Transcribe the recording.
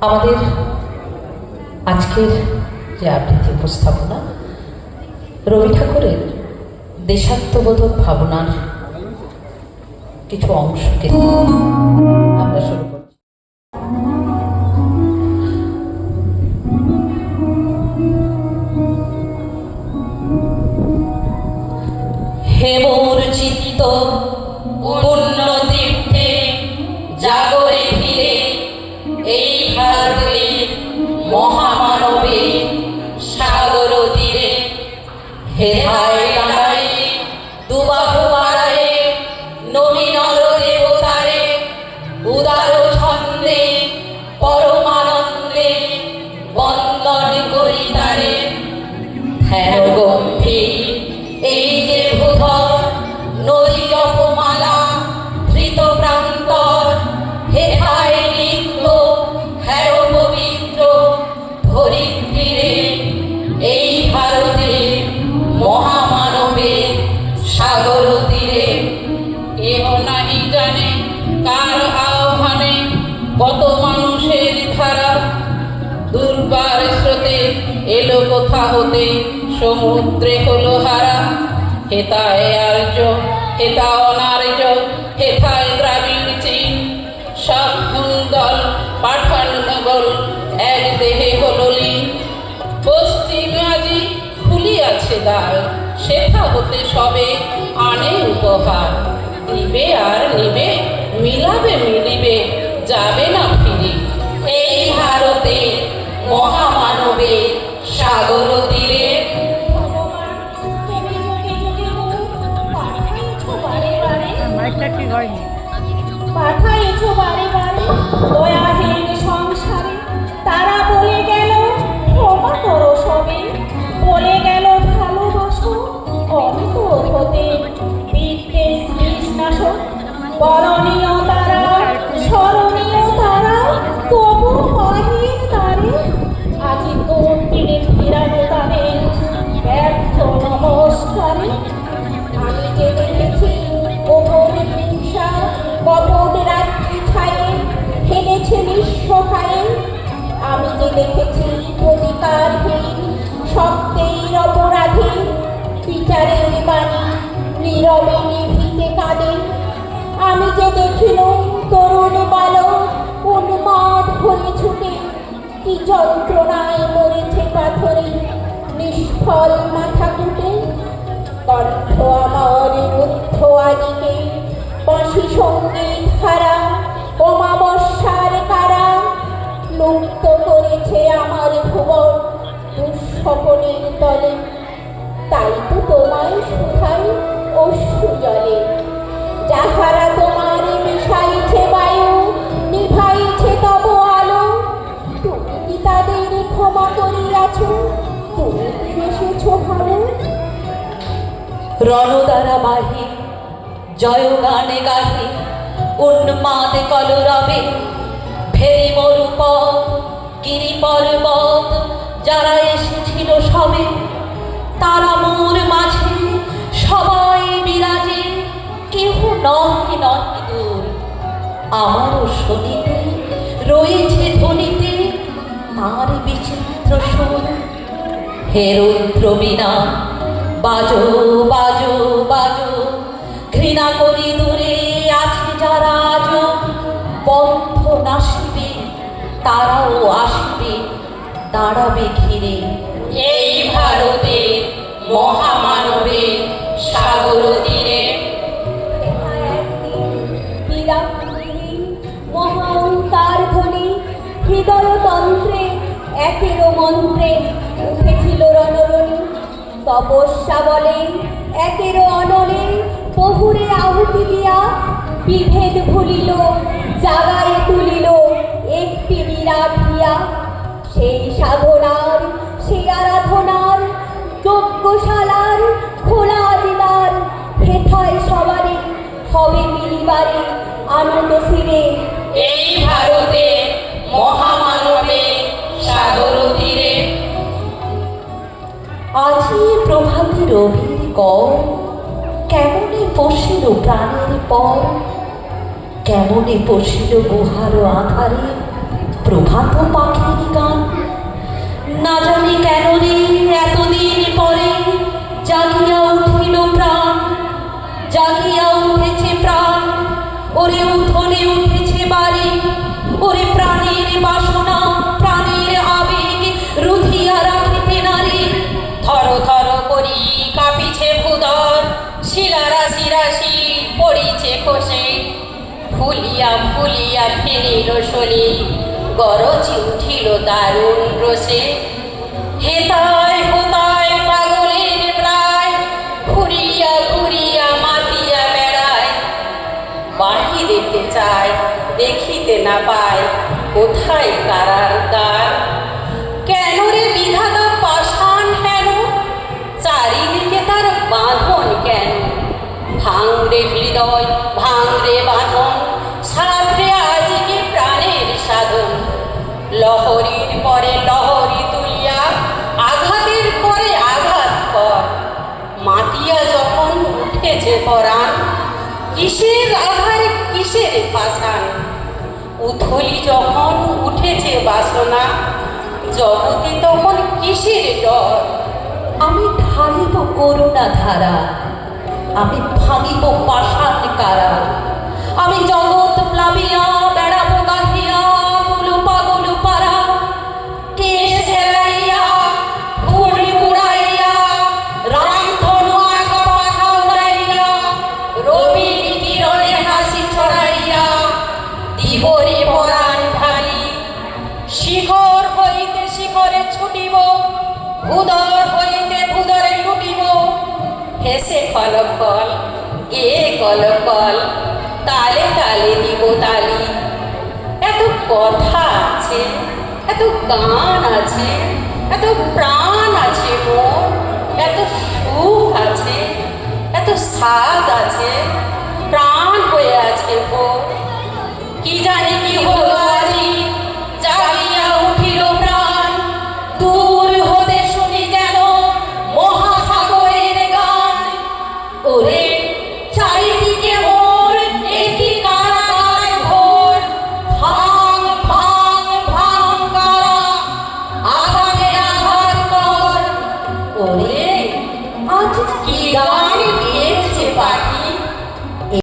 আমাদের আজকের যে আবৃত্তি উপস্থাপনা রবি ঠাকুরের দেশাত্মবোধক ভাবনার কিছু অংশকে আমরা শুরু করছি। হে মোর চিত্ত পূর্ণ তীর্থে জাগরে ফিরে এই ভারতে মহামানবে সাগর তীরে হেথায় দাঁড়ায় দুবাহু বাড়ায় নবীনর দেবতারে উদার ছন্দে পরমানন্দে বন্দন করি তারে। ধ্যান গম্ভীর এই যে ভূধর নদী জপমালা ধৃত প্রান্তর হেথায় নিত্য হ্যারো পবিত্র ধরিত্রীরে এই ভারতে মহামানবে সাগর তীরে। কেহ নাহি জানে কার আহ্বানে কত মানুষের ধারা দুর্বার স্রোতে এলো কোথা হতে সমুদ্রে হলো হারা। হেতায় আর্য হেতা অনার্য হেথায় দ্রাবিড় চীন সব দল পাঠান মোগল এক দেহে হলো লীন। পশ্চিম আজি খুলিয়াছে দ্বার সেথা হতে সবে আনে উপহার। দিবে আর নিবে মিলাবে মিলিবে যাবে না ফিরে এই ভারতে মহামানবে সাগর তীরে। পাঠাইছো বারে বারে দয়াহীন সংসারে তারা বলে গেল ক্ষমা করো সবে বলে গেল ভালোবাসো অন্তর হতে বিদ্বেষ বিষ্ণাসক বরণীয় তারা স্মরণীয় তারা তবু মহিন তারে আজি কর্তিনে ফিরানো তাদের ব্যর্থ নমস্কারে। আমি যে দেখেছি ওপর হিংসা কপট রাত্রি ছায়ে ফেলেছে নিঃস্বখায়ে। আমি যে দেখেছি প্রতিকারহীন সত্যের অপরাধী বিচারের বাণী নীরবে নিভৃতে কাঁদে। আমি যে দেখিলুম তরুণ বালক উন্মাদ হয়ে ছুটে কি যন্ত্রণায় মরেছে পাথরে নিষ্ফল মাথা কুটে। কণ্ঠ আমার রুদ্ধ আদিকে বাঁশি সঙ্গীত হারা অমাবস্যার কারা লুপ্ত করেছে আমার ভুবন দুঃস্বপনের তলে। তাই তো তোমায় শুধাই অশ্রু জলে যাহারা তোমার মিশাইছে বায়ু নিভাইছে তব আলো। তুমি কি তাদের ক্ষমা করিয়াছ? তুমি কি বেসেছ ভালো? রণদ্বারা বাহি জয় গানে গাহি উন্মাদ কলরবে ফেরি মরুপথ গিরি পর্বত যারা এসেছিল সবে তারা মোর মাঝে সবাই বিরাজে। কেহ নহে নহে দূর আমারও শনিতে রয়েছে ধ্বনিতে তার বিচিত্র সুর। হে রুদ্র বীণা বাজো বাজো বাজো ঘৃণা করি দূরে আছে যারা আজ বন্ধ নাসিবে তারাও আসবে দাঁড়াবে ঘিরে এই ভারতে মহামানবে সাগর তীরে। মহাঙ্কার ধ্বনি হৃদয়তন্ত্রে একেরও মন্ত্রে উঠেছিল রণরণী তপস্যা বলে একেরও অনলে বহুরে আহুতি দিয়া বিভেদ ভুলিল জাগায় তুলিল একটি বিরাট দিয়া। সেই সাধনার সেই আরাধনার যজ্ঞশালার খোলা দিদার হেথায় সবারে হবে মিলিবারে আনন্দ ফিরে এই ভারতে মহামানবে সাগর তীরে। আজি প্রভাতের অভির কর কেমনে পশিল প্রাণের পর কেমনে পশিল গুহার আধারে প্রভাত পাখির গান। না জানি কেন রে এতদিন পরে জাগিয়া উঠিল প্রাণ, জাগিয়া উঠেছে প্রাণ, ওরে উঠোনে উঠেছে বাড়ি, ওরে প্রাণের বাসনা প্রাণের আবেগ রুধিয়া রাখিতে নারী। থর থর করি কাঁপিছে ভূদর, শিলা রাশি রাশি পড়িছে খসে, ফুলিয়া ফুলিয়া ফেনিল শনি, গরজি উঠিল দারুণ রোষে। হেতায় হোতায় পাগলের প্রায়, ঘুরিয়া ঘুরিয়া মাতিয়া বেড়ায়, বাহিরেতে চায় দেখিতে না পায়, কোথায় কারার দ্বার। কেন রে বিধাতা পাষাণ হেন, চারিদিকে তার বাঁধন কেন? ভাঙরে হৃদয় ভাঙরে বাঁধন, সাধরে আজকে প্রাণের সাধন। লহরীর পরে লহরী তুলিয়া আঘাতের পরে আঘাত কর, মাতিয়া যখন উঠেছে পরাণ, কিসের আঘারে কিসের পাষাণ। উথলি যখন উঠেছে বাসনা, জগতে তখন কিসের ডর। আমি ঢালিব করুণা ধারা, আমি ভাঙিব পাষাণ কারা, আমি জগৎ প্লাবিয়া বেড়াবো গাহিয়া গুলো পাগল পারা। কে সেরাইয়া ঘুড়ি উড়াইয়া, রামধনু আঁকা পাখা উড়াইয়া, রবির কিরণে হাসি ছড়াইয়া, দিবরে পরাণ ঢালি। শিখর হইতে শিখরে ছুটিব, ভূদর হইতে ভূদরে লুটিব, হেসে কলকল গে কলকল, তালে তালে দিব তালি। এত কথা আছে, এত গান আছে, এত প্রাণ আছে মোর, এত সুখ আছে, এত স্বাদ আছে,